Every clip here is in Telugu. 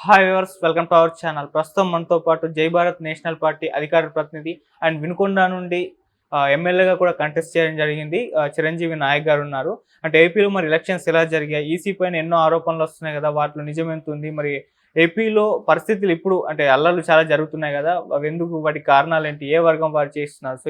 Hi viewers, welcome to our channel. ప్రస్తుతం మనతో పాటు జై భారత్ నేషనల్ పార్టీ అధికార ప్రతినిధి అండ్ వినుకొండ నుండి ఎమ్మెల్యేగా కూడా కంటెస్ట్ చేయడం జరిగింది చిరంజీవి నాయక్ గారు ఉన్నారు. అంటే ఏపీలో మరి ఎలక్షన్స్ ఎలా జరిగాయి, ఈసీ పైన ఎన్నో ఆరోపణలు వస్తున్నాయి కదా, వాటిలో నిజం ఎంత ఉంది, మరి ఏపీలో పరిస్థితులు ఇప్పుడు అంటే అల్లర్లు చాలా జరుగుతున్నాయి కదా, అవి ఎందుకు, వాటి కారణాలు ఏంటి, ఏ వర్గం వారు చేస్తున్నారు, సో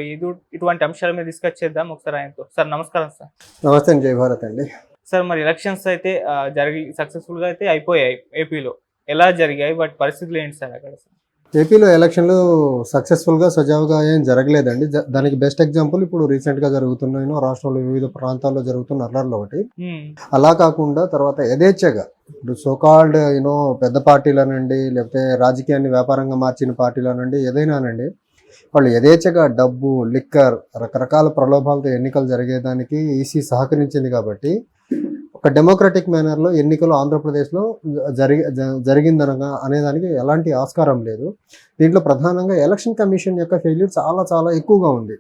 ఇటువంటి అంశాల మీద డిస్కస్ చేద్దాం ఒకసారి ఆయనతో. సార్ నమస్కారం. సార్ నమస్తే అండి, జై భారత్ అండి. సార్ మరి ఎలక్షన్స్ అయితే జరిగి సక్సెస్ఫుల్గా అయితే అయిపోయాయి ఏపీలో, ఎలా జరిగాయి, వాటి పరిస్థితులు ఏంటి సార్ అక్కడ? ఏపీలో ఎలక్షన్లు సక్సెస్ఫుల్గా సజావుగా ఏం జరగలేదండి. దానికి బెస్ట్ ఎగ్జాంపుల్ ఇప్పుడు రీసెంట్గా జరుగుతున్న రాష్ట్రంలో వివిధ ప్రాంతాల్లో జరుగుతున్న అల్లర్లు ఒకటి. అలా కాకుండా తర్వాత యథేచ్ఛగా ఇప్పుడు సోకాల్డ్ పెద్ద పార్టీలనండి, లేకపోతే రాజకీయాన్ని వ్యాపారంగా మార్చిన పార్టీలనండి, ఏదైనానండి, వాళ్ళు యథేచ్ఛగా డబ్బు, లిక్కర్, రకరకాల ప్రలోభాలతో ఎన్నికలు జరిగేదానికి ఈసీ సహకరించింది. కాబట్టి ఒక డెమోక్రటిక్ మేనర్లో ఎన్నికలు ఆంధ్రప్రదేశ్లో జరిగిందనగా అనేదానికి ఎలాంటి ఆస్కారం లేదు. దీంట్లో ప్రధానంగా ఎలక్షన్ కమిషన్ యొక్క ఫెయిల్యూర్ చాలా చాలా ఎక్కువగా ఉంది.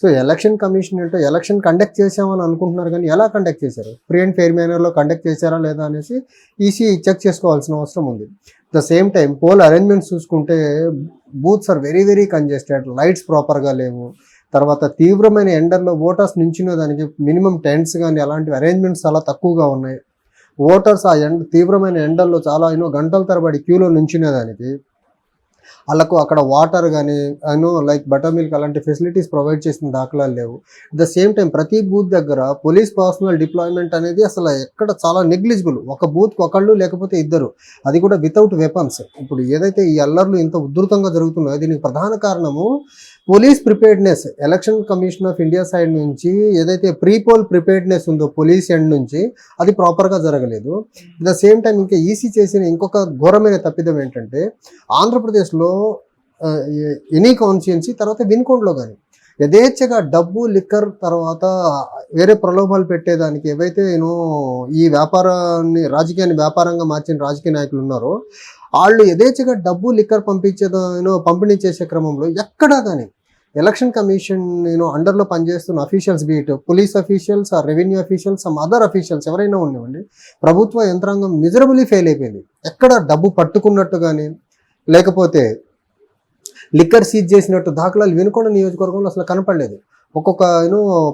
సో ఎలక్షన్ కమిషన్ అంటే ఎలక్షన్ కండక్ట్ చేసామని అనుకుంటున్నారు, కానీ ఎలా కండక్ట్ చేశారు, ఫ్రీ అండ్ ఫెయిర్ మేనర్లో కండక్ట్ చేశారా లేదా అనేసి ఈసీ చెక్ చేసుకోవాల్సిన అవసరం ఉంది. The same time poll arrangements చూసుకుంటే booths are very very congested, lights ప్రాపర్గా లేవు. తర్వాత తీవ్రమైన ఎండల్లో ఓటర్స్ నించిన దానికి మినిమం టెంట్స్ కానీ అలాంటి అరేంజ్మెంట్స్ చాలా తక్కువగా ఉన్నాయి. ఓటర్స్ ఆ తీవ్రమైన ఎండల్లో చాలా గంటల తరబడి క్యూలో నించిన దానికి వాళ్ళకు అక్కడ వాటర్ కానీ లైక్ బటర్ మిల్క్ అలాంటి ఫెసిలిటీస్ ప్రొవైడ్ చేసిన దాఖలాలు లేవు. అట్ ద సేమ్ టైం ప్రతి బూత్ దగ్గర పోలీస్ పర్సనల్ డిప్లాయ్మెంట్ అనేది అసలు ఎక్కడ చాలా నెగ్లిజిబుల్. ఒక బూత్కి ఒకళ్ళు లేకపోతే ఇద్దరు, అది కూడా వితౌట్ వెపన్స్. ఇప్పుడు ఏదైతే ఈ అల్లర్లు ఇంత ఉధృతంగా జరుగుతున్నాయో దీనికి ప్రధాన కారణము police preparedness. Election commission of India side నుంచి ఏదైతే ప్రీపోల్ ప్రిపేర్డ్నెస్ ఉందో పోలీస్ ఎండ్ నుంచి, అది ప్రాపర్గా జరగలేదు. అట్ ద సేమ్ టైం ఇంకా ఈసీ చేసిన ఇంకొక ఘోరమైన తప్పిదం ఏంటంటే, ఆంధ్రప్రదేశ్లో ఎనీ కాన్స్టిట్యుయెన్సీ తర్వాత వినుకొండలో కానీ యథేచ్ఛగా డబ్బు, లిక్కర్, తర్వాత వేరే ప్రలోభాలు పెట్టేదానికి ఏవైతే ఈ రాజకీయాన్ని వ్యాపారంగా మార్చిన రాజకీయ నాయకులు ఉన్నారో వాళ్ళు యథేచ్ఛగా డబ్బు, లిక్కర్ పంపిణీ చేసే క్రమంలో ఎక్కడా కానీ ఎలక్షన్ కమిషన్ అండర్లో పనిచేస్తున్న officials, beat police officials, revenue officials, other officials ఎవరైనా ఉండేవండి, ప్రభుత్వ యంత్రాంగం మిజరబుల్లీ ఫెయిల్ అయిపోయింది. ఎక్కడ డబ్బు పట్టుకున్నట్టు కానీ లేకపోతే లిక్కర్ సీజ్ చేసినట్టు దాఖలాలు వినుకొండ నియోజకవర్గంలో అసలు కనపడలేదు. ఒక్కొక్క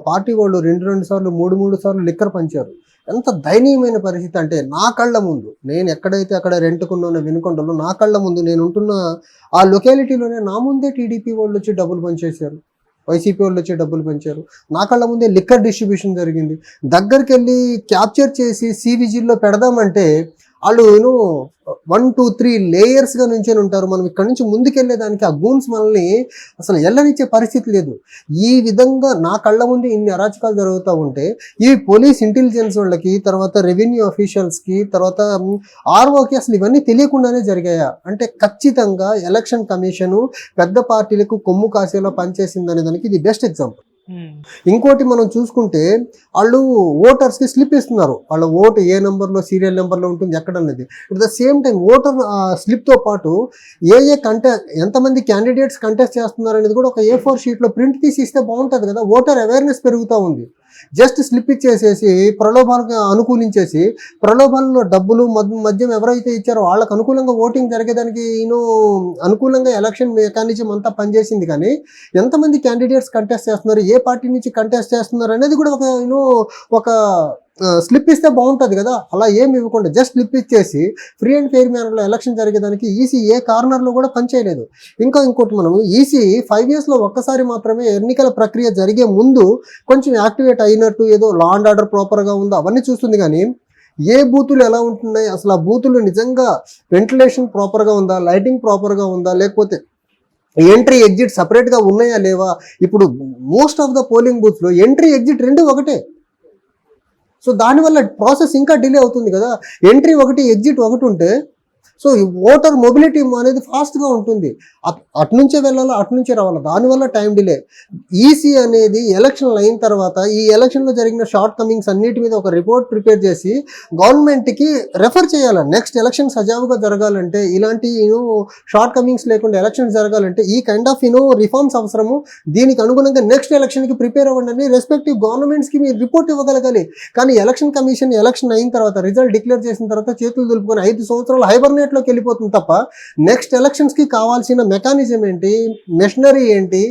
పార్టీ వాళ్ళు 2 సార్లు 3 సార్లు లిక్కర్ పంచారు. ఎంత దయనీయమైన పరిస్థితి అంటే, నా కళ్ళ ముందు, నేను ఎక్కడైతే అక్కడ రెంట్కున్న వినుకొండలో నా కళ్ళ ముందు నేను ఉంటున్న ఆ లొకాలిటీలోనే నా ముందే టీడీపీ వాళ్ళు వచ్చి డబ్బులు పంచేశారు, వైసీపీ వాళ్ళు వచ్చి డబ్బులు పెంచారు. నా కళ్ళ ముందే లిక్కర్ డిస్ట్రిబ్యూషన్ జరిగింది. దగ్గరికి వెళ్ళి క్యాప్చర్ చేసి సివిజిల్లో పెడదామంటే వాళ్ళు 1, 2, 3 లేయర్స్గా నుంచే ఉంటారు. మనం ఇక్కడ నుంచి ముందుకెళ్ళేదానికి ఆ గూన్స్ మనల్ని అసలు ఎల్లనిచ్చే పరిస్థితి లేదు. ఈ విధంగా నా కళ్ళ ముందు ఇన్ని అరాచకాలు జరుగుతూ ఉంటే ఈ పోలీస్ ఇంటెలిజెన్స్ వాళ్ళకి, తర్వాత రెవెన్యూ అఫీషియల్స్కి, తర్వాత ఆర్ఓకి అసలు ఇవన్నీ తెలియకుండానే జరిగాయా అంటే ఖచ్చితంగా ఎలక్షన్ కమిషను పెద్ద పార్టీలకు కొమ్ము కాసేలా పనిచేసిందనే దానికి ఇది బెస్ట్ ఎగ్జాంపుల్. ఇంకోటి మనం చూసుకుంటే వాళ్ళు ఓటర్స్కి స్లిప్ ఇస్తున్నారు. వాళ్ళ ఓటు ఏ నెంబర్లో, సీరియల్ నెంబర్లో ఉంటుంది ఎక్కడన్నది. At the same time voter స్లిప్తో పాటు ఎంతమంది క్యాండిడేట్స్ కంటెస్ట్ చేస్తున్నారు అనేది కూడా ఒక A4 షీట్లో ప్రింట్ తీసి ఇస్తే బాగుంటుంది కదా. ఓటర్ అవేర్నెస్ పెరుగుతూ ఉంది. జస్ట్ స్లిప్ ఇచ్చేసేసి ప్రలోభాలకు అనుకూలించేసి, ప్రలోభాలలో డబ్బులు, మద్యం ఎవరైతే ఇచ్చారో వాళ్ళకు అనుకూలంగా ఓటింగ్ జరిగేదానికి అనుకూలంగా ఎలక్షన్ మెకానిజం అంతా పనిచేసింది. కానీ ఎంతమంది క్యాండిడేట్స్ కంటెస్ట్ చేస్తున్నారు, ఏ పార్టీ నుంచి కంటెస్ట్ చేస్తున్నారు అనేది కూడా ఒక స్లిప్ ఇస్తే బాగుంటుంది కదా. అలా ఏమి ఇవ్వకుండా జస్ట్ స్లిప్ ఇచ్చేసి ఫ్రీ అండ్ ఫెయిర్ మేనర్లో ఎలక్షన్ జరిగేదానికి ఈసీ ఏ కార్నర్లో కూడా పనిచేయలేదు. ఇంకోటి మనం ఈసీ 5 yearsలో ఒక్కసారి మాత్రమే ఎన్నికల ప్రక్రియ జరిగే ముందు కొంచెం యాక్టివేట్ అయినట్టు, ఏదో లా అండ్ ఆర్డర్ ప్రాపర్గా ఉందో అవన్నీ చూస్తుంది. కానీ ఏ బూతులు ఎలా ఉంటున్నాయి, అసలు ఆ బూతులు నిజంగా వెంటిలేషన్ ప్రాపర్గా ఉందా, లైటింగ్ ప్రాపర్గా ఉందా, లేకపోతే ఎంట్రీ ఎగ్జిట్ సపరేట్గా ఉన్నాయా లేవా. ఇప్పుడు మోస్ట్ ఆఫ్ ద పోలింగ్ బూత్స్లో ఎంట్రీ ఎగ్జిట్ 2 ఒకటే. సో దానివల్ల ప్రాసెస్ ఇంకా డిలే అవుతుంది కదా. ఎంట్రీ 1, ఎగ్జిట్ 1 ఉంటే సో ఓటర్ మొబిలిటీ అనేది ఫాస్ట్గా ఉంటుంది. అటునుంచే వెళ్ళాలా, అటునుంచే రావాలా, దానివల్ల టైం డిలే. ఈసీ అనేది ఎలక్షన్లు అయిన తర్వాత ఈ ఎలక్షన్లో జరిగిన షార్ట్ కమింగ్స్ అన్నిటి మీద ఒక రిపోర్ట్ ప్రిపేర్ చేసి గవర్నమెంట్కి రెఫర్ చేయాలి. నెక్స్ట్ ఎలక్షన్ సజావుగా జరగాలంటే, ఇలాంటి షార్ట్ కమింగ్స్ లేకుండా ఎలక్షన్స్ జరగాలంటే ఈ కైండ్ ఆఫ్ రిఫార్మ్స్ అవసరము. దీనికి అనుగుణంగా నెక్స్ట్ ఎలక్షన్కి ప్రిపేర్ అవ్వండి అని రెస్పెక్టివ్ గవర్నమెంట్స్కి మీరు రిపోర్ట్ ఇవ్వగలగాలి. కానీ ఎలక్షన్ కమిషన్ ఎలక్షన్ అయిన తర్వాత, రిజల్ట్ డిక్లేర్ చేసిన తర్వాత చేతులు దులుపుకొని 5 సంవత్సరాలు హైబర్నేట్ లోకి వెళ్ళిపోతుంది తప్ప నెక్స్ట్ ఎలక్షన్స్కి కావాల్సిన మెకానిజం ఏంటి, మెషినరీ ఏంటి,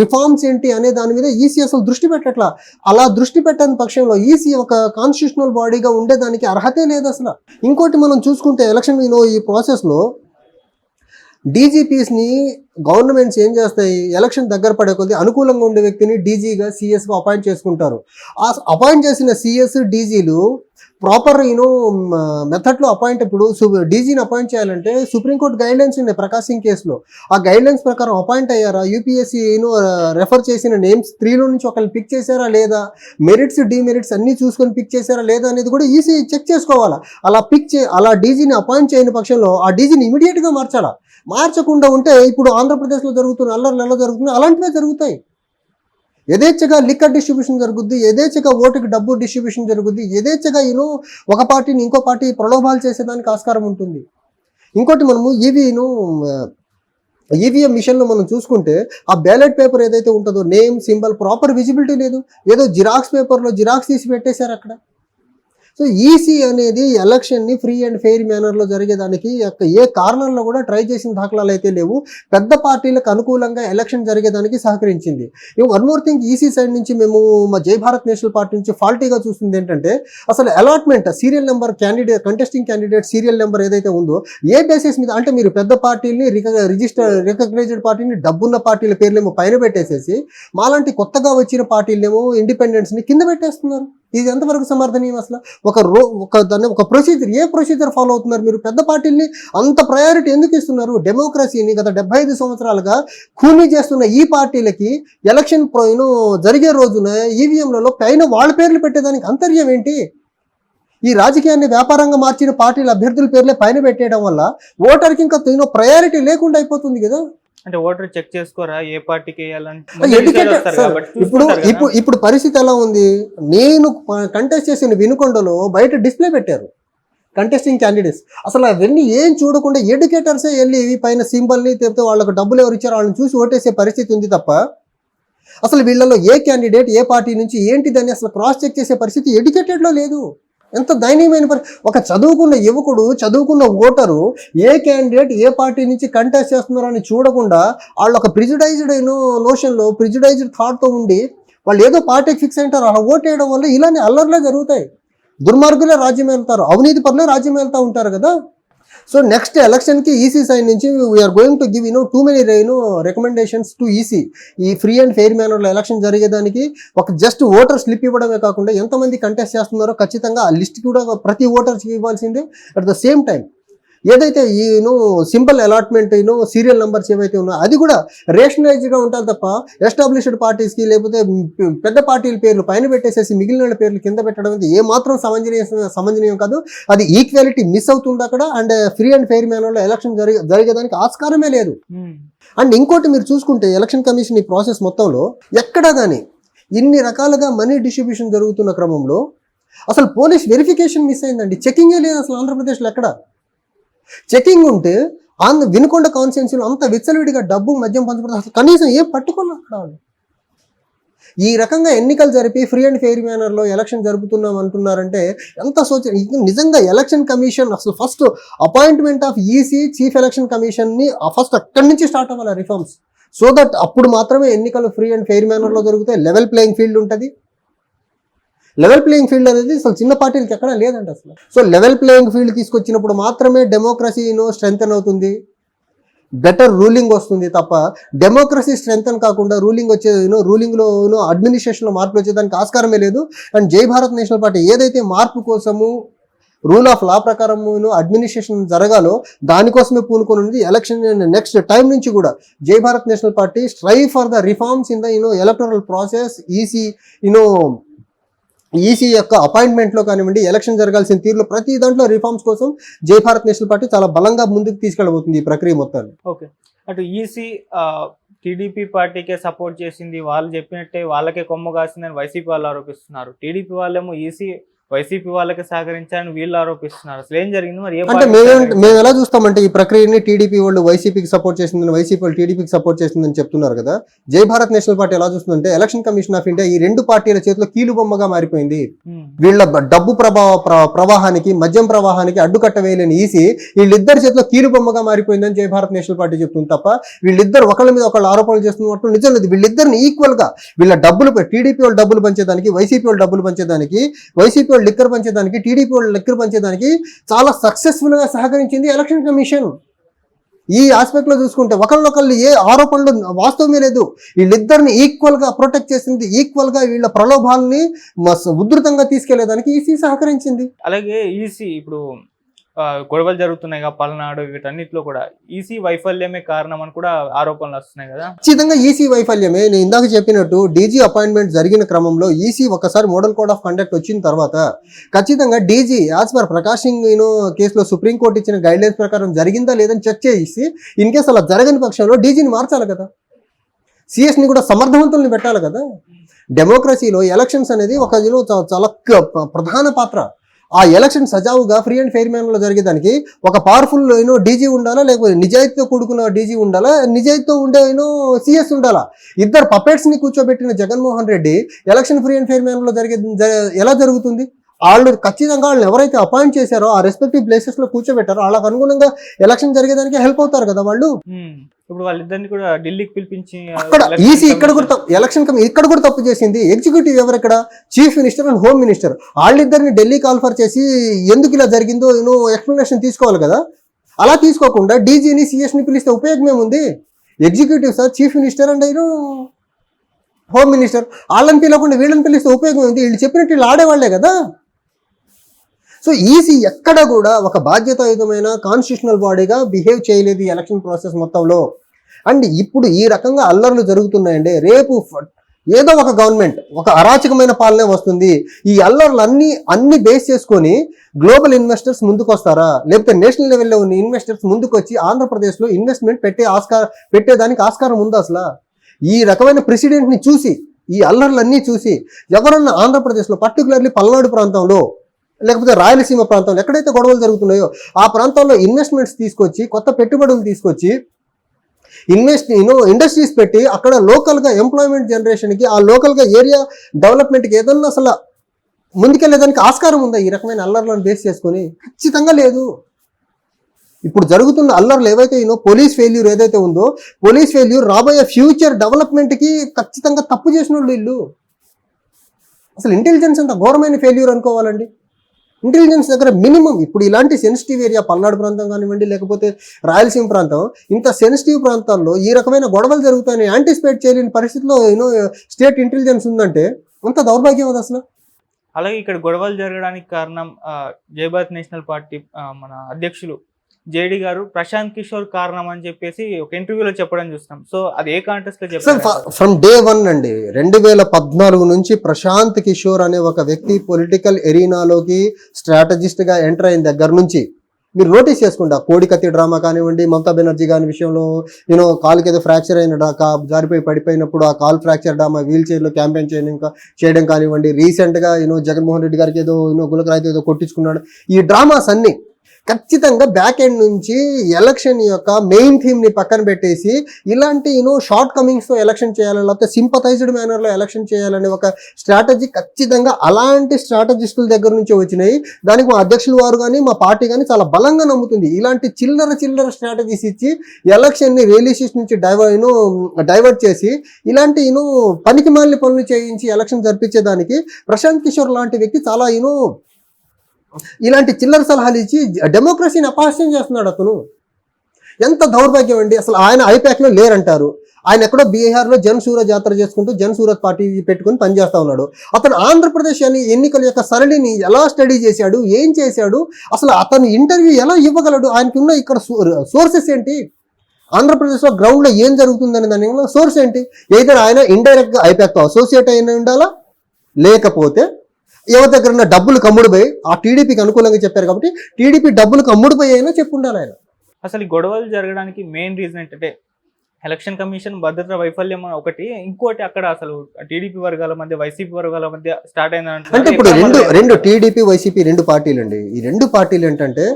రిఫార్మ్స్ ఏంటి అనే దాని మీద ఈసీ అసలు దృష్టి పెట్టట్లా. అలా దృష్టి పెట్టని పక్షంలో ఈసీ ఒక కాన్స్టిట్యూషనల్ బాడీగా ఉండేదానికి అర్హతే లేదు అసలు. ఇంకోటి మనం చూసుకుంటే ఎలక్షన్ ఈ ప్రాసెస్లో డీజీపీస్ని గవర్నమెంట్స్ ఏం చేస్తాయి, ఎలక్షన్ దగ్గర పడే కొద్దీ అనుకూలంగా ఉండే వ్యక్తిని డీజీగా సిఎస్గా అపాయింట్ చేసుకుంటారు. ఆ అపాయింట్ చేసిన సిఎస్ డీజీలు ప్రాపర్ మెథడ్లో అపాయింట్, ఇప్పుడు డీజీని అపాయింట్ చేయాలంటే సుప్రీంకోర్టు గైడ్లైన్స్ ఉన్నాయి ప్రకాశ్ సింగ్ కేసులో. ఆ గైడ్లైన్స్ ప్రకారం అపాయింట్ అయ్యారా, యూపీఎస్సీ రెఫర్ చేసిన నేమ్స్ 3లో నుంచి ఒకరిని పిక్ చేశారా లేదా, మెరిట్స్ డిమెరిట్స్ అన్నీ చూసుకొని పిక్ చేశారా లేదా అనేది కూడా ఈసీ చెక్ చేసుకోవాలా. అలా డీజీని అపాయింట్ చేయని పక్షంలో ఆ డీజీని ఇమీడియట్గా మార్చాలా. మార్చకుండా ఉంటే ఇప్పుడు ఆంధ్రప్రదేశ్లో జరుగుతున్న అల్లర్లు ఎలా జరుగుతున్నాయి అలాంటివే జరుగుతాయి. యథేచ్ఛగా లిక్కర్ డిస్ట్రిబ్యూషన్ జరుగుద్ది, యథేచ్ఛగా ఓటుకి డబ్బు డిస్ట్రిబ్యూషన్ జరుగుద్ది, యథేచ్ఛగా ఒక పార్టీని ఇంకో పార్టీ ప్రలోభాలు చేసేదానికి ఆస్కారం ఉంటుంది. ఇంకోటి మనము ఈవీఎం మిషన్లో మనం చూసుకుంటే ఆ బ్యాలెట్ పేపర్ ఏదైతే ఉంటుందో నేమ్ సింబల్ ప్రాపర్ విజిబిలిటీ లేదు, ఏదో జిరాక్స్ పేపర్లో జిరాక్స్ తీసి పెట్టేశారు అక్కడ. సో ఈసీ అనేది ఎలక్షన్ని ఫ్రీ అండ్ ఫెయిర్ మేనర్లో జరిగేదానికి ఏ కారణంలో కూడా ట్రై చేసిన దాఖలాలు అయితే లేవు. పెద్ద పార్టీలకు అనుకూలంగా ఎలక్షన్ జరిగేదానికి సహకరించింది. One more thing, EC side నుంచి మేము మా జై భారత్ నేషనల్ పార్టీ నుంచి ఫాల్టీగా చూస్తుంది ఏంటంటే అసలు allotment serial number contesting candidate serial number ఏదైతే ఉందో ఏ బేసిస్ మీద అంటే మీరు పెద్ద పార్టీని రికగ్నైజ్డ్ పార్టీని డబ్బున్న పార్టీల పేర్లేమో పైన పెట్టేసేసి మాలాంటి కొత్తగా వచ్చిన పార్టీలేమో ఇండిపెండెన్స్ని కింద పెట్టేస్తున్నారు. ఇది ఎంతవరకు సమర్థనీయం అసలు? ఒక ప్రొసీజర్, ఏ ప్రొసీజర్ ఫాలో అవుతున్నారు మీరు? పెద్ద పార్టీల్ని అంత ప్రయారిటీ ఎందుకు ఇస్తున్నారు? డెమోక్రసీని గత 75 సంవత్సరాలుగా ఖూనీ చేస్తున్న ఈ పార్టీలకి ఎలక్షన్ జరిగే రోజున ఈవీఎంలలో పైన వాళ్ళ పేర్లు పెట్టేదానికి అంతర్యం ఏంటి? ఈ రాజకీయాన్ని వ్యాపారంగా మార్చిన పార్టీల అభ్యర్థుల పేర్లే పైన పెట్టేయడం వల్ల ఓటర్కి ఇంకా ప్రయారిటీ లేకుండా అయిపోతుంది కదా. అంటే ఓటర్ చెక్ చేసుకోరా ఏ పార్టీకి ఇప్పుడు పరిస్థితి ఎలా ఉంది? నేను కంటెస్ట్ చేసిన వినుకొండలో బయట డిస్ప్లే పెట్టారు కంటెస్టింగ్ క్యాండిడేట్స్. అసలు అవన్నీ ఏం చూడకుండా ఎడ్యుకేటర్సే వెళ్ళి పైన సింబల్ని తెప్పితే వాళ్ళకి డబ్బులు ఎవరు ఇచ్చారో వాళ్ళని చూసి ఓటేసే పరిస్థితి ఉంది తప్ప అసలు వీళ్ళలో ఏ క్యాండిడేట్ ఏ పార్టీ నుంచి ఏంటిదని అసలు క్రాస్ చెక్ చేసే పరిస్థితి ఎడ్యుకేటెడ్లో లేదు. ఎంత దయనీయమైన ఒక చదువుకున్న యువకుడు, చదువుకున్న ఓటరు ఏ క్యాండిడేట్ ఏ పార్టీ నుంచి కంటెస్ట్ చేస్తున్నారో అని చూడకుండా వాళ్ళు ఒక ప్రిజుడైజ్డ్ నోషన్లో ప్రిజుడైజ్డ్ థాట్తో ఉండి వాళ్ళు ఏదో పార్టీకి ఫిక్స్ అయింటారు. అలా ఓట్ వేయడం వల్ల ఇలానే అల్లర్లే జరుగుతాయి. దుర్మార్గులే రాజ్యం వెళ్తారు, అవినీతి పరులే రాజ్యం వెళ్తూ ఉంటారు కదా. సో నెక్స్ట్ ఎలక్షన్కి ఈసీ సైడ్ నుంచి we are going to give too many recommendations to EC. ఈ ఫ్రీ అండ్ ఫెయిర్ మేనర్లో ఎలక్షన్ జరిగేదానికి ఒక జస్ట్ ఓటర్ స్లిప్ ఇవ్వడమే కాకుండా ఎంతమంది కంటెస్ట్ చేస్తున్నారో ఖచ్చితంగా ఆ లిస్ట్ కూడా ప్రతి ఓటర్స్కి ఇవ్వాల్సిందే. అట్ ద సేమ్ టైం ఏదైతే ఈ సింబల్ అలాట్మెంట్ సీరియల్ నెంబర్స్ ఏవైతే ఉన్నాయో అది కూడా రేషనలైజ్డ్గా ఉంటారు తప్ప ఎస్టాబ్లిష్డ్ పార్టీస్కి లేకపోతే పెద్ద పార్టీల పేర్లు పైన పెట్టేసేసి మిగిలిన పేర్లు కింద పెట్టడం అనేది ఏమాత్రం సమంజనీయం కాదు. అది ఈక్వాలిటీ మిస్ అవుతుంది అక్కడ. అండ్ ఫ్రీ అండ్ ఫెయిర్ మేనర్లో ఎలక్షన్ జరిగేదానికి ఆస్కారమే లేదు. అండ్ ఇంకోటి మీరు చూసుకుంటే ఎలక్షన్ కమిషన్ ఈ ప్రాసెస్ మొత్తంలో ఎక్కడా కానీ ఇన్ని రకాలుగా మనీ డిస్ట్రిబ్యూషన్ జరుగుతున్న క్రమంలో అసలు పోలీస్ వెరిఫికేషన్ మిస్ అయిందండి. చెకింగే లేదు అసలు ఆంధ్రప్రదేశ్లో ఎక్కడ. చెకింగ్ ఉంటే వినుకొండ కాన్స్టిట్యున్సీలో అంత విచ్చలవిడిగా డబ్బు మద్యం పంచబడుతుంది, అసలు కనీసం ఏం పట్టుకోలేదు అక్కడ వాళ్ళు. ఈ రకంగా ఎన్నికలు జరిపి ఫ్రీ అండ్ ఫెయిర్ మేనర్లో ఎలక్షన్ జరుపుతున్నాం అంటున్నారంటే ఎంత నిజంగా ఎలక్షన్ కమిషన్ అసలు first appointment of EC chief election కమిషన్ని ఫస్ట్ అక్కడి నుంచి స్టార్ట్ అవ్వాలి రిఫార్మ్స్. సో దట్ అప్పుడు మాత్రమే ఎన్నికలు ఫ్రీ అండ్ ఫెయిర్ మేనర్లో జరుగుతాయి. లెవెల్ ప్లేయింగ్ ఫీల్డ్ ఉంటుంది. లెవెల్ ప్లేయింగ్ ఫీల్డ్ అనేది అసలు చిన్న పార్టీలకి ఎక్కడా లేదండి అసలు. సో లెవెల్ ప్లేయింగ్ ఫీల్డ్ తీసుకొచ్చినప్పుడు మాత్రమే డెమోక్రసీ స్ట్రెంగ్తన్ అవుతుంది, బెటర్ రూలింగ్ వస్తుంది తప్ప డెమోక్రసీ స్ట్రెంగ్తన్ కాకుండా రూలింగ్లో అడ్మినిస్ట్రేషన్లో మార్పులు వచ్చేదానికి ఆస్కారమే లేదు. అండ్ జై భారత్ నేషనల్ పార్టీ ఏదైతే మార్పు కోసము రూల్ ఆఫ్ లా ప్రకారం అడ్మినిస్ట్రేషన్ జరగాలో దానికోసమే పూనుకొని ఉంది. ఎలక్షన్ నెక్స్ట్ టైం నుంచి కూడా జై Bharat national party strive for the reforms in the electoral process. EC యొక్క అపాయింట్మెంట్లో కానివ్వండి, ఎలక్షన్ జరగాల్సిన తీరులో ప్రతి దాంట్లో రిఫార్మ్స్ కోసం జై భారత్ నేషనల్ పార్టీ చాలా బలంగా ముందుకు తీసుకెళ్ళబోతుంది ఈ ప్రక్రియ మొత్తాన్ని. ఓకే, అటు ఈసీ టీడీపీ పార్టీకే సపోర్ట్ చేసింది, వాళ్ళు చెప్పినట్టే వాళ్ళకే కొమ్ము కాసిందని వైసీపీ వాళ్ళు ఆరోపిస్తున్నారు. టీడీపీ వాళ్ళేమో ఈసీ వైసీపీ వాళ్ళకి సహకరించారని వీళ్ళు ఆరోపిస్తున్నారు. అసలు ఏం జరిగింది మరి? అంటే మేము ఎలా చూస్తామంటే ఈ ప్రక్రియని టీడీపీ వాళ్ళు వైసీపీకి సపోర్ట్ చేసిందని, వైసీపీ వాళ్ళు టీడీపీకి సపోర్ట్ చేసిందని చెప్తున్నారు కదా. జై భారత్ నేషనల్ పార్టీ ఎలా చూస్తుందంటే ఎలక్షన్ కమిషన్ ఆఫ్ ఇండియా ఈ రెండు పార్టీల చేతిలో కీలు బొమ్మగా మారిపోయింది. వీళ్ళ డబ్బు ప్రవాహానికి, మద్యం ప్రవాహానికి అడ్డుకట్ట వేయలేని ఈసీ వీళ్ళిద్దరి చేతిలో కీలు బొమ్మగా మారిపోయిందని జై భారత్ నేషనల్ పార్టీ చెప్తుంది తప్ప వీళ్ళిద్దరు ఒకళ్ళ మీద ఒకళ్ళు ఆరోపణలు చేస్తున్నట్టు నిజం లేదు. వీళ్ళిద్దరిని ఈక్వల్ గా వీళ్ళ డబ్బులు, టీడీపీ వాళ్ళు డబ్బులు పంచేదానికి, వైసీపీ వాళ్ళు డబ్బులు పంచేదానికి, వైసీపీ వాళ్ళు లిక్కర్ పంచేదానికి, టీడీపీ వాళ్ళు లిక్కర్ పంచేదానికి చాలా సక్సెస్ఫుల్ గా సహకరించింది ఎలక్షన్ కమిషన్. ఈ ఆస్పెక్ట్ లో చూసుకుంటే ఒకళ్ళొకళ్ళు ఏ ఆరోపణలు వాస్తవమే లేదు. వీళ్ళిద్దరిని ఈక్వల్ గా ప్రొటెక్ట్ చేసింది, ఈక్వల్ గా వీళ్ళ ప్రలోభాలని ఉధృతంగా తీసుకెళ్లేదానికి ఈసీ సహకరించింది. అలాగే ఈసీ ఇప్పుడు గొడవలు జరుగుతున్నాయి కదా పల్నాడు, వీటన్నిటిలో కూడా ఈసీ వైఫల్యమే కారణం అని కూడా ఆరోపణలు వస్తున్నాయి కదా. ఖచ్చితంగా ఈసీ వైఫల్యమే. నేను ఇందాక చెప్పినట్టు డీజీ అపాయింట్మెంట్ జరిగిన క్రమంలో ఈసీ ఒకసారి మోడల్ కోడ్ ఆఫ్ కండక్ట్ వచ్చిన తర్వాత ఖచ్చితంగా DG as per Prakash Singh కేసులో సుప్రీంకోర్టు ఇచ్చిన గైడ్ లైన్స్ ప్రకారం జరిగిందా లేదని చెక్ చేసి ఇన్ కేసు అలా జరగని పక్షంలో డీజీని మార్చాలి కదా, సిఎస్ని కూడా సమర్థవంతుల్ని పెట్టాలి కదా. డెమోక్రసీలో ఎలక్షన్స్ అనేది ఒక చాలా ప్రధాన పాత్ర. ఆ ఎలక్షన్ సజావుగా ఫ్రీ అండ్ ఫెయిర్ మేనర్లో జరిగేదానికి ఒక పవర్ఫుల్ డీజీ ఉండాలా, లేకపోతే నిజాయితీతో కూడుకున్న డీజీ ఉండాలా, నిజాయితీతో ఉండే సిఎస్ ఉండాలా. ఇద్దరు పపెట్స్ ని కూర్చోబెట్టిన Jaganmohan Reddy election free and fair మేనర్లో ఎలా జరుగుతుంది? వాళ్ళు ఖచ్చితంగా వాళ్ళని ఎవరైతే అపాయింట్ చేశారో ఆ రెస్పెక్టివ్ ప్లేసెస్ లో కూర్చోబెట్టారో వాళ్ళకి అనుగుణంగా ఎలక్షన్ జరిగేదానికి హెల్ప్ అవుతారు కదా వాళ్ళు. ఇప్పుడు వాళ్ళిద్దరిని కూడా ఢిల్లీకి పిలిపించి అక్కడ ఈసీ ఇక్కడ కూడా ఎలక్షన్ ఇక్కడ కూడా తప్పు చేసింది. ఎగ్జిక్యూటివ్ ఎవరు ఇక్కడ? Chief minister and home minister. వాళ్ళిద్దరిని ఢిల్లీ కాల్ఫర్ చేసి ఎందుకు ఇలా జరిగిందో ఎక్స్ప్లెనేషన్ తీసుకోవాలి కదా. అలా తీసుకోకుండా డీజీని సిఎస్ని పిలిస్తే ఉపయోగం ఏముంది? Executive sir, chief minister and home minister, వాళ్ళని పిలవకుండా వీళ్ళని పిలిస్తే ఉపయోగం ఉంది. వీళ్ళు చెప్పినట్టు వీళ్ళు ఆడేవాళ్లే కదా. సో ఈసీ ఎక్కడ కూడా ఒక బాధ్యతాయుతమైన కాన్స్టిట్యూషనల్ బాడీగా బిహేవ్ చేయలేదు ఈ ఎలక్షన్ ప్రాసెస్ మొత్తంలో. అండ్ ఇప్పుడు ఈ రకంగా అల్లర్లు జరుగుతున్నాయండి. రేపు ఏదో ఒక గవర్నమెంట్ ఒక అరాచకమైన పాలనే వస్తుంది. ఈ అల్లర్లు అన్ని బేస్ చేసుకొని గ్లోబల్ ఇన్వెస్టర్స్ ముందుకు వస్తారా, లేకపోతే నేషనల్ లెవెల్లో ఉన్న ఇన్వెస్టర్స్ ముందుకు వచ్చి ఆంధ్రప్రదేశ్లో ఇన్వెస్ట్మెంట్ పెట్టేదానికి ఆస్కారం ఉందా? అసలు ఈ రకమైన ప్రెసిడెంట్ని చూసి, ఈ అల్లర్లన్నీ చూసి ఎవరన్నా ఆంధ్రప్రదేశ్లో పర్టికులర్లీ పల్నాడు ప్రాంతంలో లేకపోతే రాయలసీమ ప్రాంతంలో ఎక్కడైతే గొడవలు జరుగుతున్నాయో ఆ ప్రాంతాల్లో ఇన్వెస్ట్మెంట్స్ తీసుకొచ్చి, కొత్త పెట్టుబడులు తీసుకొచ్చి ఇండస్ట్రీస్ పెట్టి అక్కడ లోకల్గా ఎంప్లాయ్మెంట్ జనరేషన్కి, ఆ లోకల్గా ఏరియా డెవలప్మెంట్కి ఏదన్నా అసలు ముందుకెళ్ళేదానికి ఆస్కారం ఉందా ఈ రకమైన అల్లర్లను బేస్ చేసుకొని? ఖచ్చితంగా లేదు. ఇప్పుడు జరుగుతున్న అల్లర్లు ఏవైతే పోలీస్ ఫెయిల్యూర్ ఏదైతే ఉందో, పోలీస్ ఫెయిల్యూర్ రాబోయే ఫ్యూచర్ డెవలప్మెంట్కి ఖచ్చితంగా తప్పు చేసిన వాళ్ళు వీళ్ళు. అసలు ఇంటెలిజెన్స్ అంత ఘోరమైన ఫెయిల్యూర్ అనుకోవాలండి. ఇంటెలిజెన్స్ దగ్గర మినిమం ఇప్పుడు ఇలాంటి సెన్సిటివ్ ఏరియా పల్నాడు ప్రాంతం కానివ్వండి, లేకపోతే రాయలసీమ ప్రాంతం, ఇంత సెన్సిటివ్ ప్రాంతాల్లో ఈ రకమైన గొడవలు జరుగుతాయని యాంటిసిపేట్ చేయలేని పరిస్థితిలో స్టేట్ ఇంటెలిజెన్స్ ఉందంటే అంత దౌర్భాగ్యం అది అసలు. అలాగే ఇక్కడ గొడవలు జరగడానికి కారణం జై భారత్ నేషనల్ పార్టీ మన అధ్యక్షులు జేడీ గారు ప్రశాంత్ కిషోర్ కారణం అని చెప్పేసి ఒక ఇంటర్వ్యూలో చెప్పడం చూస్తాం. సో అది ఏ కాంటెస్ట్ లో చెప్పారు? ఫ్రమ్ డే 1 అండి, 2014 నుంచి ప్రశాంత్ కిషోర్ అనే ఒక వ్యక్తి పొలిటికల్ ఎరీనాలోకి స్ట్రాటజిస్ట్ గా ఎంటర్ అయిన దగ్గర నుంచి మీరు నోటీస్ చేసుకుంటా, కోడికత్తి డ్రామా కానివ్వండి, మమతా బెనర్జీ కాని విషయంలో కాలుకి ఏదో ఫ్రాక్చర్ అయిన జారిపోయి పడిపోయినప్పుడు ఆ call fracture drama wheelchair లో క్యాంపెయిన్ చేయడం కానివ్వండి, రీసెంట్ గా జగన్మోహన్ రెడ్డి గారికి ఏదో గులకరాయితో ఏదో కొట్టించుకున్నాడు. ఈ డ్రామాస్ అన్ని ఖచ్చితంగా బ్యాక్ ఎండ్ నుంచి ఎలక్షన్ యొక్క మెయిన్ థీమ్ ని పక్కన పెట్టేసి ఇలాంటి షార్ట్ కమింగ్స్ తో ఎలక్షన్ చేయాలని, లేకపోతే సింపథైజ్డ్ మేనర్ లో ఎలక్షన్ చేయాలనే ఒక స్ట్రాటజీ ఖచ్చితంగా అలాంటి స్ట్రాటజిస్టుల దగ్గర నుంచి వచ్చినాయి. దానికి మా అధ్యక్షుల వారు కానీ మా పార్టీ కానీ చాలా బలంగా నమ్ముతుంది. ఇలాంటి చిల్లర స్ట్రాటజీస్ ఇచ్చి ఎలక్షన్ ని రిలీషియస్ నుంచి డైవర్ట్ చేసి ఇలాంటి పనికి మాలిన పనులు చేయించి ఎలక్షన్ జరిపించేదానికి ప్రశాంత్ కిషోర్ లాంటి వ్యక్తి చాలా ఇలాంటి చిల్లర సలహాలు ఇచ్చి డెమోక్రసీని అపహాస్యం చేస్తున్నాడు. అతను ఎంత దౌర్భాగ్యం అండి. అసలు ఆయన ఐపాక్లో లేరంటారు. ఆయన ఎక్కడో బీహార్లో జనసూరజ్ జాతర చేసుకుంటూ జనసూరజ్ పార్టీ పెట్టుకుని పనిచేస్తా ఉన్నాడు. అతను ఆంధ్రప్రదేశ్ ఎన్నికల యొక్క సరళిని ఎలా స్టడీ చేశాడు, ఏం చేశాడు, అసలు అతను ఇంటర్వ్యూ ఎలా ఇవ్వగలడు, ఆయనకి ఉన్న ఇక్కడ సోర్సెస్ ఏంటి, ఆంధ్రప్రదేశ్లో గ్రౌండ్లో ఏం జరుగుతుందనే దాని సోర్స్ ఏంటి? ఏదైనా ఆయన ఇండైరెక్ట్గా ఐపాక్తో అసోసియేట్ అయిన ఉండాలా, లేకపోతే ఎవరి దగ్గర డబ్బులు కమ్ముడుపోయి ఆ టీడీపీకి అనుకూలంగా చెప్పారు కాబట్టి టీడీపీ డబ్బులు కమ్ముడుపోయి అయినా చెప్పు ఉండాలి ఆయన. అసలు గొడవలు జరగడానికి మెయిన్ రీజన్ ఏంటంటే ఎలక్షన్ కమిషన్ భద్రత వైఫల్యం ఒకటి, ఇంకోటి అక్కడ అసలు టీడీపీ వర్గాల మధ్య వైసీపీ వర్గాల మధ్య స్టార్ట్ అయింది అంటే ఇప్పుడు రెండు టీడీపీ వైసీపీ రెండు పార్టీలు అండి. ఈ రెండు పార్టీలు ఏంటంటే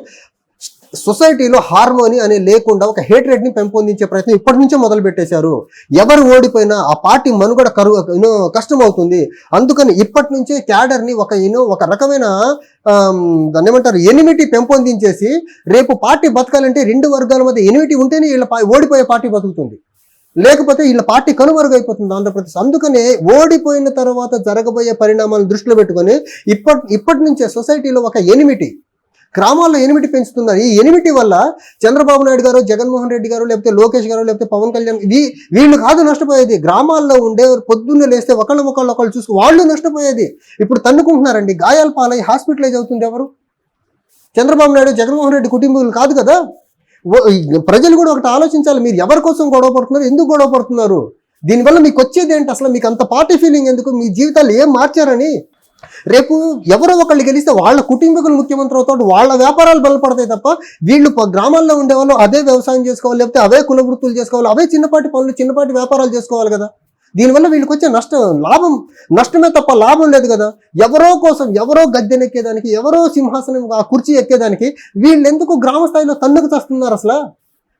సొసైటీలో హార్మోని అనే లేకుండా ఒక హేట్రెడ్ ని పెంపొందించే ప్రయత్నం ఇప్పటి నుంచే మొదలు పెట్టేశారు. ఎవరు ఓడిపోయినా ఆ పార్టీ మనుగడ కష్టం అవుతుంది. అందుకని ఇప్పటి నుంచే క్యాడర్ ని ఒక రకమైన దాన్ని ఏమంటారు ఎనిమిటీ పెంపొందించేసి రేపు పార్టీ బతకాలంటే రెండు వర్గాల మధ్య ఎనిమిటీ ఉంటేనే వీళ్ళ ఓడిపోయే పార్టీ బతుకుతుంది, లేకపోతే వీళ్ళ పార్టీ కనుమరుగైపోతుంది ఆంధ్రప్రదేశ్. అందుకనే ఓడిపోయిన తర్వాత జరగబోయే పరిణామాలను దృష్టిలో పెట్టుకొని ఇప్పటి నుంచే సొసైటీలో ఒక ఎనిమిటీ, గ్రామాల్లో ఎనిమిటీ పెంచుతున్నారు. ఈ ఎనిమిటీ వల్ల చంద్రబాబు నాయుడు గారు, జగన్మోహన్ రెడ్డి గారు, లేకపోతే లోకేష్ గారు, లేకపోతే పవన్ కళ్యాణ్ వీళ్ళు కాదు నష్టపోయేది. గ్రామాల్లో ఉండే పొద్దున్నే లేస్తే ఒకళ్ళు చూసుకు వాళ్ళు నష్టపోయేది. ఇప్పుడు తన్నుకుంటున్నారండి, గాయాల పాలై హాస్పిటలైజ్ అవుతుంది ఎవరు? చంద్రబాబు నాయుడు, జగన్మోహన్ రెడ్డి కుటుంబీకులు కాదు కదా. ప్రజలు కూడా ఒకటి ఆలోచించాలి, మీరు ఎవరి కోసం గొడవ పడుతున్నారు, ఎందుకు గొడవ పడుతున్నారు, దీనివల్ల మీకు వచ్చేది ఏంటి, అసలు మీకు అంత పార్టీ ఫీలింగ్ ఎందుకు, మీ జీవితాలు ఏం మార్చారని. రేపు ఎవరో ఒకళ్ళు గెలిస్తే వాళ్ళ కుటుంబీకులు ముఖ్యమంత్రి అవుతాడు, వాళ్ళ వ్యాపారాలు బలపడతాయి తప్ప వీళ్ళు గ్రామాల్లో ఉండేవాళ్ళు అదే వ్యవసాయం చేసుకోవాలి, లేకపోతే అవే కుల వృత్తులు చేసుకోవాలి, అవే చిన్నపాటి పనులు చిన్నపాటి వ్యాపారాలు చేసుకోవాలి కదా. దీనివల్ల వీళ్ళకి వచ్చే నష్టమే తప్ప లాభం లేదు కదా. ఎవరో కోసం, ఎవరో గద్దెనెక్కేదానికి, ఎవరో సింహాసనం ఆ కుర్చీ ఎక్కేదానికి వీళ్ళు ఎందుకు గ్రామ స్థాయిలో తన్నుకు చేస్తున్నారు? అసలు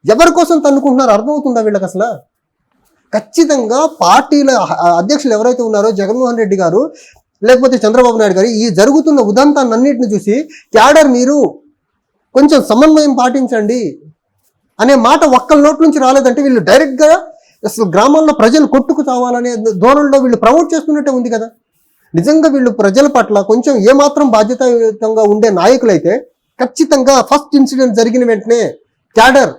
ఎవరి కోసం తన్నుకుంటున్నారు అర్థమవుతుందా వీళ్ళకి? అసలు ఖచ్చితంగా పార్టీల అధ్యక్షులు ఎవరైతే ఉన్నారో జగన్మోహన్ రెడ్డి గారు, లేకపోతే చంద్రబాబు నాయుడు గారు, ఈ జరుగుతున్న ఉదంతాన్నింటిని చూసి క్యాడర్ మీరు కొంచెం సమన్వయం పాటించండి అనే మాట ఒక్కళ్ళ నోటి నుంచి రాలేదంటే వీళ్ళు డైరెక్ట్గా అసలు గ్రామాల్లో ప్రజలు కొట్టుకు చావాలనే ధోరణిలో వీళ్ళు ప్రమోట్ చేస్తున్నట్టే ఉంది కదా. నిజంగా వీళ్ళు ప్రజల పట్ల కొంచెం ఏమాత్రం బాధ్యతాయుతంగా ఉండే నాయకులైతే ఖచ్చితంగా ఫస్ట్ ఇన్సిడెంట్ జరిగిన వెంటనే క్యాడర్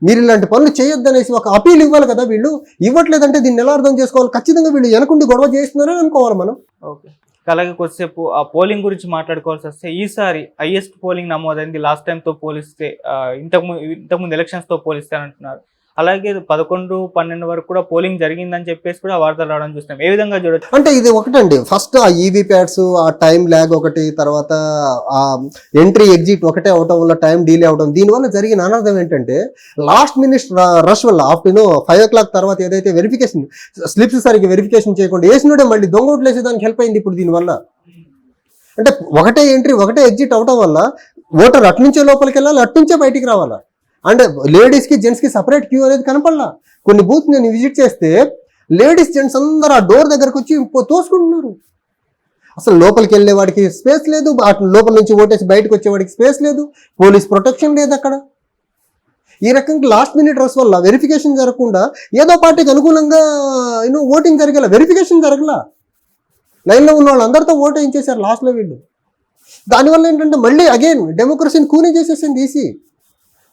మీరు ఇలాంటి పనులు చేయొద్దనేసి ఒక అపీల్ ఇవ్వాలి కదా. వీళ్ళు ఇవ్వట్లేదంటే దీన్ని ఎలా అర్థం చేసుకోవాలి? ఖచ్చితంగా వీళ్ళు వెనకుండి గొడవ చేస్తున్నారని అనుకోవాలి మనం. ఓకే, అలాగే కొద్దిసేపు ఆ పోలింగ్ గురించి మాట్లాడుకోవాల్సి వస్తే, ఈసారి హైయెస్ట్ పోలింగ్ నమోదైంది లాస్ట్ టైంతో పోలిస్తే, ఇంతకుముందు ఎలక్షన్స్తో పోలిస్తే అంటున్నారు. అలాగే 11-12 వరకు కూడా పోలింగ్ జరిగిందని చెప్పేసి కూడా వార్తలు రావడం చూస్తాం. ఏ విధంగా చూడొచ్చు అంటే ఇది ఒకటండి, ఫస్ట్ ఆ ఈవీ ప్యాడ్స్ ఆ టైం ల్యాగ్ ఒకటి, తర్వాత ఆ ఎంట్రీ ఎగ్జిట్ ఒకటే అవడం వల్ల టైం డిలే అవడం, దీనివల్ల జరిగిన అనర్థం ఏంటంటే లాస్ట్ మినిట్ రష్ వల్ల 5 o'clock తర్వాత ఏదైతే వెరిఫికేషన్ స్లిప్స్ సరిగ్గా వెరిఫికేషన్ చేయకుండా వేసినోడే మళ్ళీ దొంగ ఓట్లు వేసేదానికి హెల్ప్ అయింది ఇప్పుడు దీనివల్ల. అంటే ఒకటే ఎంట్రీ ఒకటే ఎగ్జిట్ అవడం వల్ల ఓటర్ అట్నుంచే లోపలికి వెళ్ళాలి, అట్నుంచే బయటికి రావాలా. అంటే లేడీస్కి జెంట్స్కి సపరేట్ క్యూ అనేది కనపడలా. కొన్ని బూత్ నేను విజిట్ చేస్తే లేడీస్ జెంట్స్ అందరూ ఆ డోర్ దగ్గరకు వచ్చి తోసుకుంటున్నారు. అసలు లోపలికి వెళ్ళే వాడికి స్పేస్ లేదు, లోపల నుంచి ఓటేసి బయటకు వచ్చేవాడికి స్పేస్ లేదు, పోలీస్ ప్రొటెక్షన్ లేదు అక్కడ. ఈ రకంగా లాస్ట్ మినిట్ రష్ వల్ల వెరిఫికేషన్ జరగకుండా ఏదో పార్టీకి అనుకూలంగా ఓటింగ్ జరిగేలా వెరిఫికేషన్ జరగలా. లైన్లో ఉన్న వాళ్ళందరితో ఓటు వేయించేశారు లాస్ట్లో వీళ్ళు. దానివల్ల ఏంటంటే మళ్ళీ అగైన్ డెమోక్రసీని కూనీ చేసేసింది ఈసీ.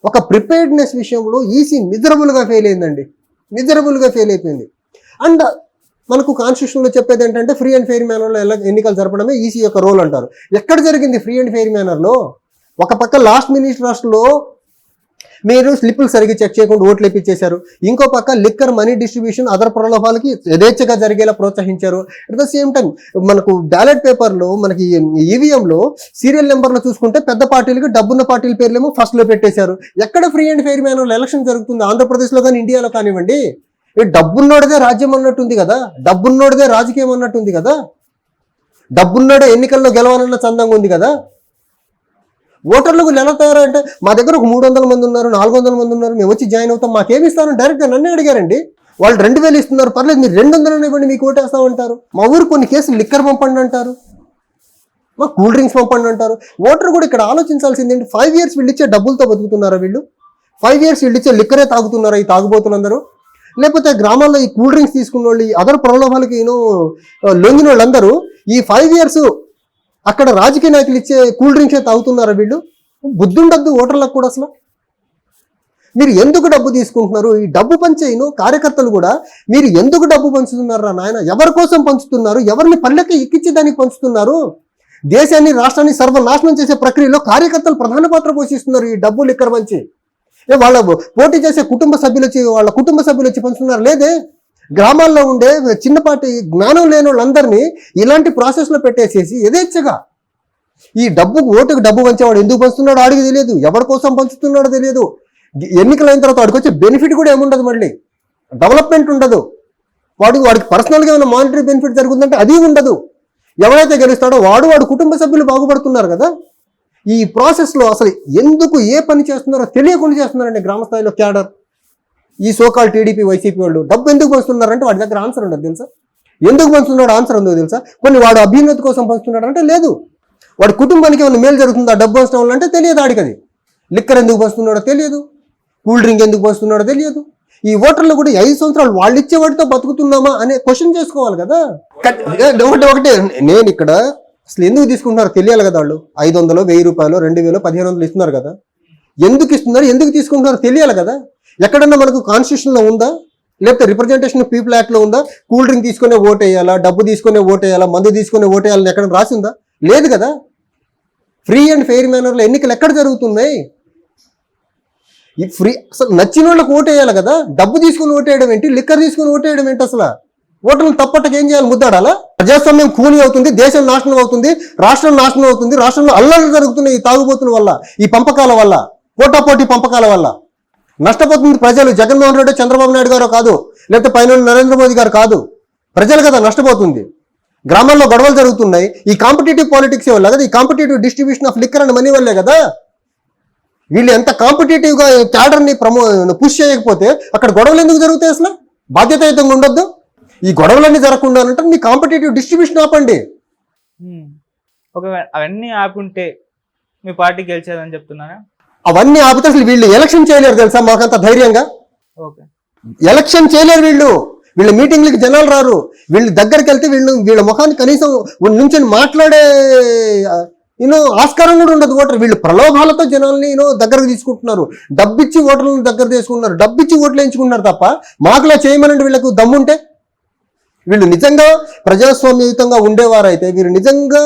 ఒక ప్రిపేర్డ్నెస్ విషయంలో ఈసీ మిజరబుల్గా ఫెయిల్ అయిందండి, మిజరబుల్గా ఫెయిల్ అయిపోయింది. అండ్ మనకు కాన్స్టిట్యూషన్లో చెప్పేది ఏంటంటే ఫ్రీ అండ్ ఫెయిర్ మేనర్లో ఎన్నికలు జరపడమే ఈసీ యొక్క రోల్ అంటారు. ఎక్కడ జరిగింది ఫ్రీ అండ్ ఫెయిర్ మేనర్లో? ఒక పక్క లాస్ట్ మినిట్ రష్లో మీరు స్లిప్పులు సరిగ్గా చెక్ చేయకుండా ఓట్లు వేయించేశారు, ఇంకో పక్క లిక్కర్ మనీ డిస్ట్రిబ్యూషన్ అదర్ ప్రలోభాలకి యథేచ్ఛగా జరిగేలా ప్రోత్సహించారు. అట్ ద సేమ్ టైం మనకు బ్యాలెట్ పేపర్లో మనకి ఈవీఎంలో సీరియల్ నెంబర్లో చూసుకుంటే పెద్ద పార్టీలకి డబ్బున్న పార్టీల పేర్లేమో ఫస్ట్లో పెట్టేశారు. ఎక్కడ ఫ్రీ అండ్ ఫెయిర్ మేనర్లో ఎలక్షన్ జరుగుతుంది ఆంధ్రప్రదేశ్లో కానీ ఇండియాలో కానివ్వండి? డబ్బున్నోడిదే రాజ్యం అన్నట్టుంది కదా, డబ్బున్నోడిదే రాజకీయం అన్నట్టుంది కదా, డబ్బున్నోడే ఎన్నికల్లో గెలవాలన్న చందంగా ఉంది కదా. ఓటర్లకు ఎలా తయారంటే మా దగ్గర ఒక 300 మంది ఉన్నారు, 400 మంది ఉన్నారు, మేము వచ్చి జాయిన్ అవుతాం, మాకేమి ఇస్తారని డైరెక్ట్గా నన్నే అడిగారండి. వాళ్ళు 2000 ఇస్తున్నారు, పర్లేదు మీరు 200 ఇవ్వండి మీకు ఓటేస్తామంటారు. మా ఊరు కొన్ని కేసులు లిక్కర్ పంపండి అంటారు, మా కూల్ డ్రింక్స్ పంపండి అంటారు. ఓటర్ కూడా ఇక్కడ ఆలోచించాల్సింది ఏంటి, 5 years వీళ్ళు ఇచ్చే డబ్బులతో బతుకుతున్నారా వీళ్ళు? 5 years వీళ్ళు ఇచ్చే లిక్కరే తాగుతున్నారా ఈ తాగుబోతులందరూ? లేకపోతే గ్రామాల్లో ఈ కూల్ డ్రింక్స్ తీసుకున్న వాళ్ళు, ఈ అదర్ ప్రలోభాలకి లొంగిన వాళ్ళందరూ ఈ 5 years అక్కడ రాజకీయ నాయకులు ఇచ్చే కూల్ డ్రింక్సే తాగుతున్నారా వీళ్ళు? బుద్ధి ఉండద్దు ఓటర్లకు కూడా. అసలు మీరు ఎందుకు డబ్బు తీసుకుంటున్నారు? ఈ డబ్బు పంచే కార్యకర్తలు కూడా మీరు ఎందుకు డబ్బు పంచుతున్నారా నాయన? ఎవరి కోసం పంచుతున్నారు? ఎవరిని పల్లెకి ఎక్కించేదానికి పంచుతున్నారు? దేశాన్ని రాష్ట్రాన్ని సర్వనాశనం చేసే ప్రక్రియలో కార్యకర్తలు ప్రధాన పాత్ర పోషిస్తున్నారు ఈ డబ్బు లిక్కర్ పంచి. వాళ్ళ పోటీ చేసే వాళ్ళ కుటుంబ సభ్యులు వచ్చి పంచుతున్నారు లేదే. గ్రామాల్లో ఉండే చిన్నపాటి జ్ఞానం లేని వాళ్ళందరినీ ఇలాంటి ప్రాసెస్లో పెట్టేసేసి యథేచ్ఛగా ఈ ఓటుకు డబ్బు పంచేవాడు ఎందుకు పంచుతున్నాడో ఆడికి తెలియదు, ఎవరి కోసం పంచుతున్నాడో తెలియదు. ఎన్నికలైన తర్వాత వాడికి వచ్చే బెనిఫిట్ కూడా ఏముండదు. మళ్ళీ డెవలప్మెంట్ ఉండదు. వాడికి పర్సనల్గా ఏమైనా మానిటరీ బెనిఫిట్ జరుగుతుందంటే అది ఉండదు. ఎవరైతే గెలుస్తాడో వాడు కుటుంబ సభ్యులు బాగుపడుతున్నారు కదా. ఈ ప్రాసెస్లో అసలు ఎందుకు ఏ పని చేస్తున్నారో తెలియకుండా చేస్తున్నారండి గ్రామ స్థాయిలో క్యాడర్. ఈ సోకాల్ టీడీపీ వైసీపీ వాళ్ళు డబ్బు ఎందుకు పంచుతున్నారంటే వాడి దగ్గర ఆన్సర్ ఉండదు తెలుసా. ఎందుకు పంచుతున్నాడు ఆన్సర్ ఉందో తెలుసా. కొన్ని వాడు అభ్యున్నతి కోసం పంచుతున్నాడు అంటే లేదు. వాడి కుటుంబానికి ఏమైనా మేలు జరుగుతుందా డబ్బు పంచడం వల్ల అంటే తెలియదు ఆడికి. అది లిక్కర్ ఎందుకు పంచుతున్నాడో తెలియదు, కూల్ డ్రింక్ ఎందుకు పంచుతున్నాడో తెలియదు. ఈ ఓటర్లు కూడా 5 సంవత్సరాలు వాళ్ళు ఇచ్చే వాటితో బతుకుతున్నామా అనే క్వశ్చన్ చేసుకోవాలి కదా. ఒకటే నేను ఇక్కడ అసలు ఎందుకు తీసుకుంటున్నారో తెలియాలి కదా. వాళ్ళు 500, 1000 రూపాయలు, 2000, 1500 ఇస్తున్నారు కదా. ఎందుకు ఇస్తున్నారు, ఎందుకు తీసుకుంటున్నారో తెలియాలి కదా. ఎక్కడన్నా మనకు కాన్స్టిట్యూషన్లో ఉందా, లేకపోతే రిప్రజెంటేషన్ పీపుల్ యాక్ట్లో ఉందా కూల్ డ్రింక్ తీసుకునే ఓటు వేయాలా, డబ్బు తీసుకునే ఓటు వేయాలా, మందు తీసుకునే ఓటు వేయాలని ఎక్కడ రాసి ఉందా? లేదు కదా. ఫ్రీ అండ్ ఫెయిర్ మేనర్లో ఎన్నికలు ఎక్కడ జరుగుతున్నాయి? ఈ ఫ్రీ అసలు నచ్చిన వాళ్ళకి ఓటు వేయాలి కదా. డబ్బు తీసుకుని ఓటు వేయడం ఏంటి, లిక్కర్ తీసుకుని ఓటు వేయడం ఏంటి? అసలు ఓటర్లను తప్పట్టకి ఏం చేయాలి, ముద్దాడాలా? ప్రజాస్వామ్యం కూని అవుతుంది, దేశం నాశనం అవుతుంది, రాష్ట్రం నాశనం అవుతుంది. రాష్ట్రంలో అల్లర్లు జరుగుతున్నాయి ఈ తాగుబోతుల వల్ల, ఈ పంపకాల వల్ల, పోటాపోటీ పంపకాల వల్ల. నష్టపోతుంది ప్రజలు. జగన్మోహన్ రెడ్డి, చంద్రబాబు నాయుడు గారు కాదు, లేకపోతే పైన నరేంద్ర మోదీ గారు కాదు, ప్రజలు కదా నష్టపోతుంది. గ్రామాల్లో గొడవలు జరుగుతున్నాయి ఈ కాంపిటేటివ్ పాలిటిక్స్ వల్ల కదా, ఈ competitive distribution of liquor and money వల్లే కదా. వీళ్ళు ఎంత కాంపిటేటివ్గా క్యాడర్ని పుష్ చేయకపోతే అక్కడ గొడవలు ఎందుకు జరుగుతాయి? అసలు బాధ్యతాయుతంగా ఉండొద్దు. ఈ గొడవలన్నీ జరగకుండా అంటే మీ కాంపిటేటివ్ డిస్ట్రిబ్యూషన్ ఆపండి. ఒకవేళ అవన్నీ ఆపుంటే మీ పార్టీ గెలిచేదని చెప్తున్నారా? అవన్నీ ఆపితే అసలు వీళ్ళు ఎలక్షన్ చేయలేరు తెలుసా. మాకంత ధైర్యంగా ఎలక్షన్ చేయలేరు వీళ్ళు మీటింగ్లకి జనాలు రారు. వీళ్ళు దగ్గరికి వెళ్తే వీళ్ళ ముఖాన్ని కనీసం నుంచి మాట్లాడే ఆస్కారం కూడా ఉండదు. ఓటర్ వీళ్ళు ప్రలోభాలతో జనాల్ని దగ్గరకు తీసుకుంటున్నారు. డబ్బిచ్చి ఓటర్లను దగ్గర తీసుకుంటున్నారు, డబ్బిచ్చి ఓట్లు వేయించుకుంటున్నారు తప్ప మాకులా చేయమనండి. వీళ్ళకు దమ్ముంటే వీళ్ళు నిజంగా ప్రజాస్వామ్యయుతంగా ఉండేవారైతే, వీరు నిజంగా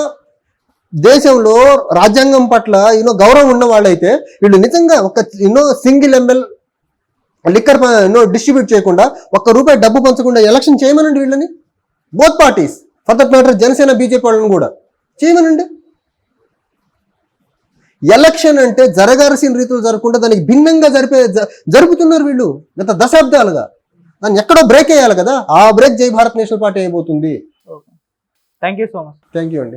దేశంలో రాజ్యాంగం పట్ల గౌరవం ఉన్న వాళ్ళైతే వీళ్ళు నిజంగా ఒక సింగిల్ ఎంఎల్ లిక్కర్ డిస్ట్రిబ్యూట్ చేయకుండా, ₹1 డబ్బు పంచకుండా ఎలక్షన్ చేయమనండి వీళ్ళని. Both parties, for that matter Janasena BJP వాళ్ళని కూడా చేయమనండి. ఎలక్షన్ అంటే జరగాల్సిన రీతిలో జరగకుండా దానికి భిన్నంగా జరుపుతున్నారు వీళ్ళు గత దశాబ్దాలుగా. దాన్ని ఎక్కడో బ్రేక్ వేయాలి కదా. ఆ బ్రేక్ జై భారత్ నేషనల్ పార్టీ అయిపోతుంది. Thank you so much. Thank you అండి.